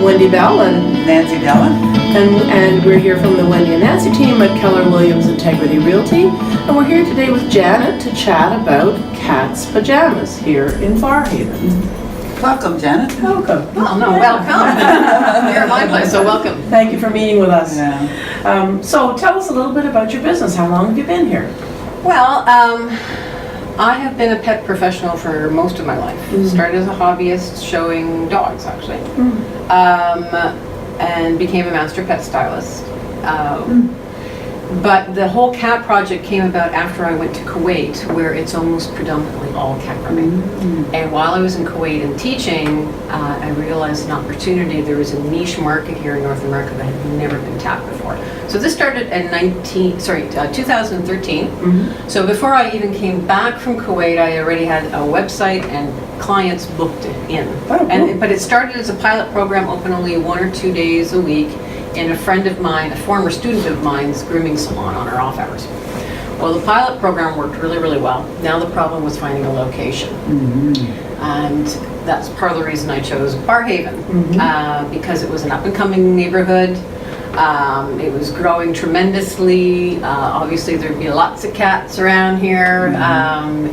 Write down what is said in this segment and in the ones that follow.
Wendy Bell and Nancy Della. and we're here from the Wendy and Nancy team at Keller Williams Integrity Realty, and we're here today with Janet to chat about Cat's Pajamas here in Fairhaven. Welcome, Janet. Welcome. Well, no, welcome. You're at my place, so welcome. Thank you for meeting with us. Yeah. So tell us a little bit about your business. How long have you been here? Well, I have been a pet professional for most of my life. Started as a hobbyist showing dogs, actually, and became a master pet stylist. But the whole cat project came about after I went to Kuwait, where it's almost predominantly all cat grooming. And while I was in Kuwait and teaching, I realized an opportunity. There was a niche market here in North America that had never been tapped before. So this started in 2013. So before I even came back from Kuwait, I already had a website and clients booked in. Oh, cool. But it started as a pilot program, open only 1 or 2 days a week, in a friend of mine, a former student of mine's grooming salon on our off hours. Well, the pilot program worked really, really well. Now the problem was finding a location. And that's part of the reason I chose Fairhaven, because it was an up-and-coming neighborhood. It was growing tremendously. Obviously, there'd be lots of cats around here.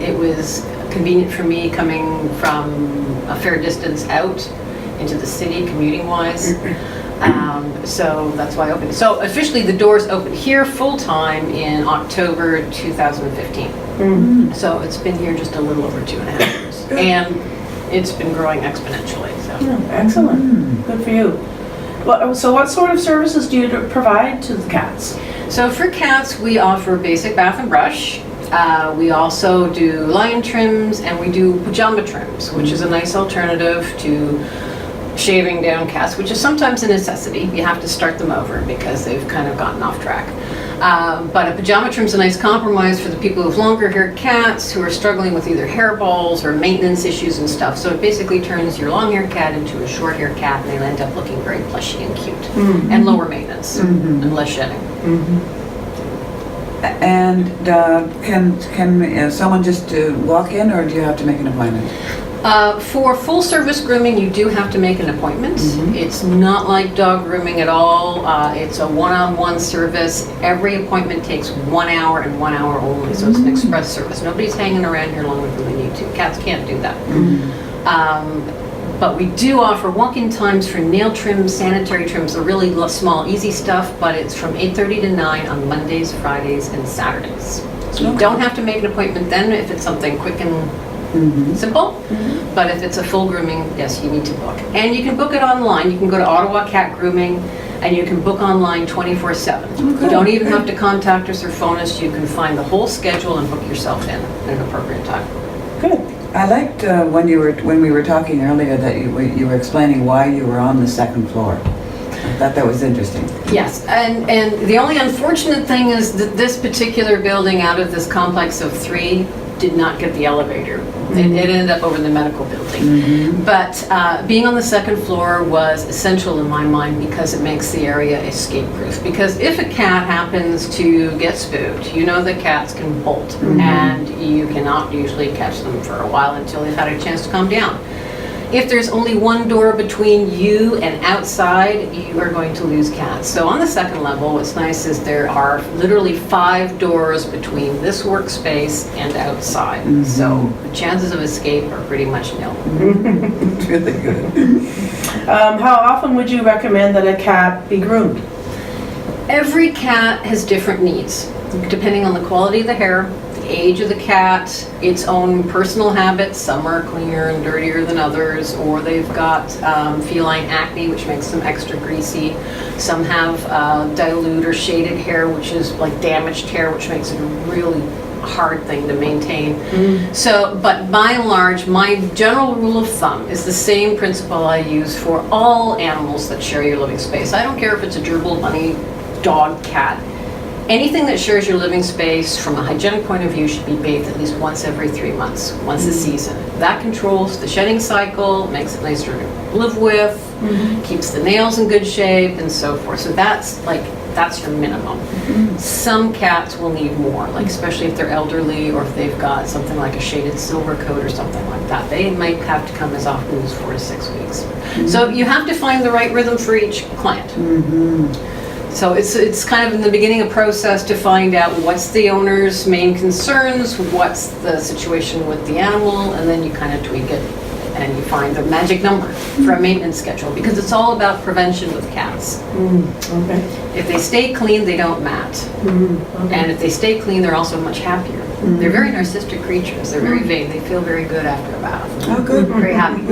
It was convenient for me coming from a fair distance out into the city, commuting-wise. So that's why I opened it. So officially the doors opened here full-time in October 2015. So it's been here just a little over 2.5 years. And it's been growing exponentially. So. Excellent. Good for you. Well, so what sort of services do you provide to the cats? So for cats, we offer basic bath and brush. We also do lion trims, and we do pajama trims, which is a nice alternative to shaving down cats, which is sometimes a necessity. You have to start them over because they've kind of gotten off track. But a pajama trim is a nice compromise for the people with longer-haired cats who are struggling with either hairballs or maintenance issues and stuff. So it basically turns your long-haired cat into a short-haired cat, and they'll end up looking very plushy and cute and lower maintenance and less shedding. And can someone just walk in, or do you have to make an appointment? For full service grooming, you do have to make an appointment. It's not like dog grooming at all. It's a one-on-one service. Every appointment takes 1 hour and 1 hour only, so it's an express service. Nobody's hanging around here longer than they need to. Cats can't do that. But we do offer walk-in times for nail trims, sanitary trims, the really small, easy stuff, but it's from 8:30 to 9 on Mondays, Fridays, and Saturdays. So you don't have to make an appointment then if it's something quick and simple, but if it's a full grooming, yes, you need to book. And you can book it online. You can go to Ottawa Cat Grooming, and you can book online 24/7. You don't even have to contact us or phone us. You can find the whole schedule and book yourself in at an appropriate time. Good. I liked when we were talking earlier that you were explaining why you were on the second floor. I thought that was interesting. Yes, and the only unfortunate thing is that this particular building, out of this complex of 3, did not get the elevator. It ended up over in the medical building. But being on the second floor was essential in my mind because it makes the area escape-proof. Because if a cat happens to get spooked, you know that cats can bolt, and you cannot usually catch them for a while until they've had a chance to calm down. If there's only one door between you and outside, you are going to lose cats. So on the second level, what's nice is there are literally 5 doors between this workspace and outside. So the chances of escape are pretty much nil. It's really good. How often would you recommend that a cat be groomed? Every cat has different needs, depending on the quality of the hair, the age of the cat, its own personal habits. Some are cleaner and dirtier than others, or they've got feline acne, which makes them extra greasy. Some have dilute or shaded hair, which is like damaged hair, which makes it a really hard thing to maintain. So, but by and large, my general rule of thumb is the same principle I use for all animals that share your living space. I don't care if it's a gerbil, bunny, dog, cat. Anything that shares your living space from a hygienic point of view should be bathed at least once every 3 months, once a season. That controls the shedding cycle, makes it nicer to live with, keeps the nails in good shape, and so forth. So that's like That's your minimum. Some cats will need more, like especially if they're elderly or if they've got something like a shaded silver coat or something like that. They might have to come as often as 4 to 6 weeks. So you have to find the right rhythm for each client. So it's kind of in the beginning a process to find out what's the owner's main concerns, what's the situation with the animal, and then you kind of tweak it and you find the magic number for a maintenance schedule, because it's all about prevention with cats. Okay. If they stay clean, they don't mat. Okay. And if they stay clean, they're also much happier. They're very narcissistic creatures. They're very vain. They feel very good after a bath. Oh, good. Very happy.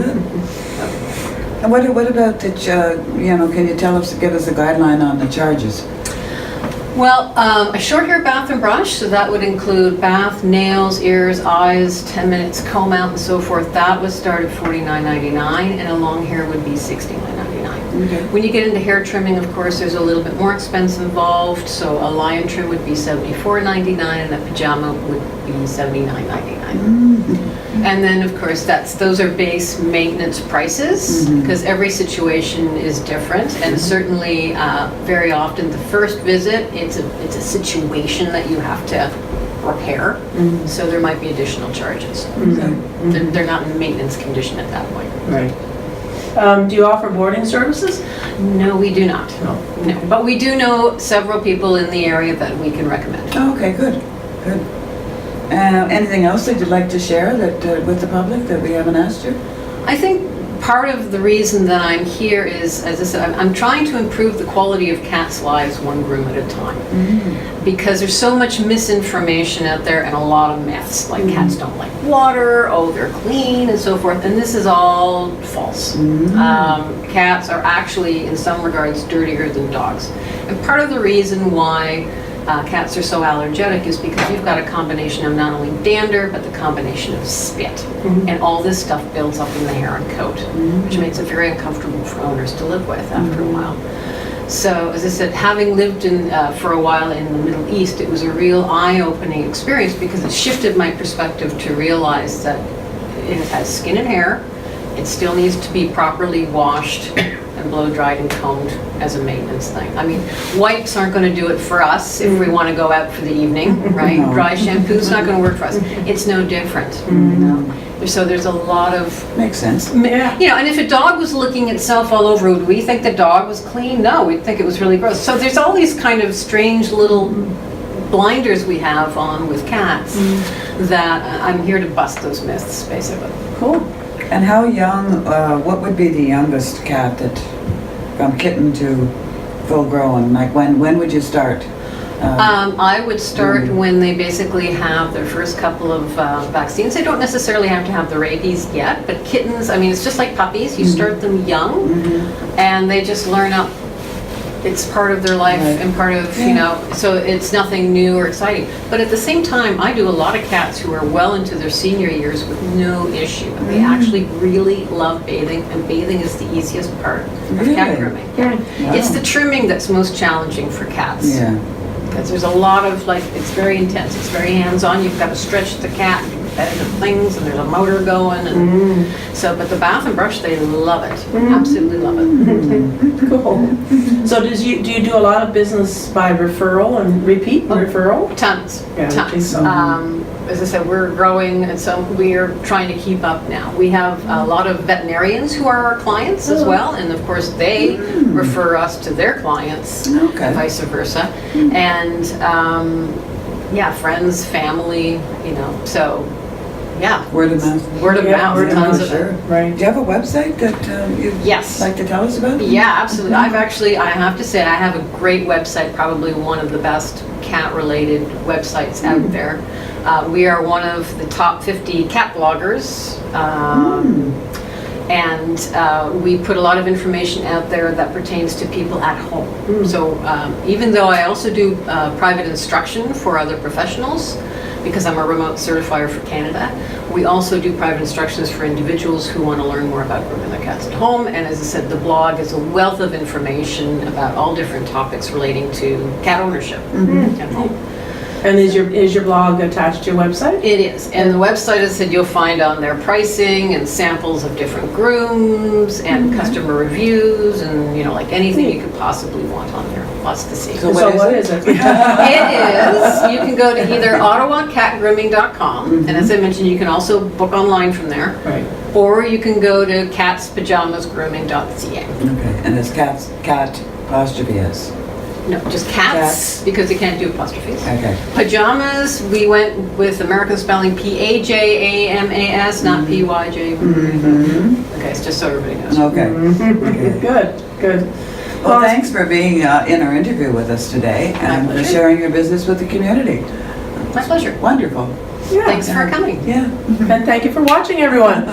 And what about the, can you give us a guideline on the charges? Well, a short hair bath and brush, so that would include bath, nails, ears, eyes, 10 minutes comb out and so forth. That would start at $49.99, and a long hair would be $69.99. Okay. When you get into hair trimming, of course, there's a little bit more expense involved. So a lion trim would be $74.99, and a pajama would be $79.99. And then, of course, those are base maintenance prices, because every situation is different, and certainly, very often, the first visit, it's a situation that you have to repair, so there might be additional charges. They're not in maintenance condition at that point. Right. Do you offer boarding services? No, we do not. No. But we do know several people in the area that we can recommend. Oh, okay, good. Anything else that you'd like to share with the public that we haven't asked you? I think part of the reason that I'm here is, as I said, I'm trying to improve the quality of cats' lives one groom at a time. Because there's so much misinformation out there and a lot of myths, like cats don't like water, oh, they're clean, and so forth, and this is all false. Cats are actually, in some regards, dirtier than dogs. And part of the reason why cats are so allergenic is because you've got a combination of not only dander, but the combination of spit. And all this stuff builds up in the hair and coat, which makes it very uncomfortable for owners to live with after a while. So, as I said, having lived for a while in the Middle East, it was a real eye-opening experience, because it shifted my perspective to realize that it has skin and hair. It still needs to be properly washed and blow dried and combed as a maintenance thing. I mean, wipes aren't going to do it for us if we want to go out for the evening, right? No. Dry shampoo's not going to work for us. It's no different. So there's a lot of... Makes sense. And if a dog was licking itself all over, would we think the dog was clean? No, we'd think it was really gross. So there's all these kind of strange little blinders we have on with cats that I'm here to bust those myths, basically. Cool. And how young, what would be the youngest cat that, from kitten to full grown? Like when would you start? I would start when they basically have their first couple of vaccines. They don't necessarily have to have the rabies yet, but kittens, I mean, it's just like puppies. You start them young, and they just learn up. It's part of their life and part of, so it's nothing new or exciting. But at the same time, I do a lot of cats who are well into their senior years with no issue. And they actually really love bathing, and bathing is the easiest part of cat grooming. Yeah. It's the trimming that's most challenging for cats. Yeah. Because there's a lot of, it's very intense, it's very hands-on. You've got to stretch the cat, repetitive things, and there's a motor going. And so, but the bath and brush, they love it. Absolutely love it. Cool. So do you do a lot of business by referral and repeat referral? Tons. Yeah, I think Tons. so. As I said, we're growing, and so we're trying to keep up now. We have a lot of veterinarians who are our clients as well, and of course they refer us to their clients, and vice versa. And friends, family, so yeah. Word of mouth. Word of mouth, tons of sure. it. Right. Do you have a website that you'd Yes. like to tell us about? Yeah, absolutely. I have to say, I have a great website, probably one of the best cat-related websites out there. We are one of the top 50 cat bloggers, and we put a lot of information out there that pertains to people at home. So even though I also do private instruction for other professionals, because I'm a remote certifier for Canada, we also do private instructions for individuals who want to learn more about grooming their cats at home. And as I said, the blog is a wealth of information about all different topics relating to cat ownership at home. And is your blog attached to your website? It is. And the website, as I said, you'll find on their pricing and samples of different grooms and customer reviews and, like anything you could possibly want on there. lots to see. So So what is it? It is, you can go to either ottawacatgrooming.com, and as I mentioned, you can also book online from there, Right. or you can go to catspajamasgrooming.ca. Okay, and it's cat apostrophe S. No, just cats, because you can't do apostrophes. Okay. Pajamas, we went with American spelling Pajamas, not Pyj. Okay, it's just so everybody knows. Okay. Okay. Good, good. Well, thanks for being in our interview with us today and for pleasure. sharing your business with the community. My pleasure. Wonderful. Yeah. Thanks for coming. Yeah. And thank you for watching, everyone.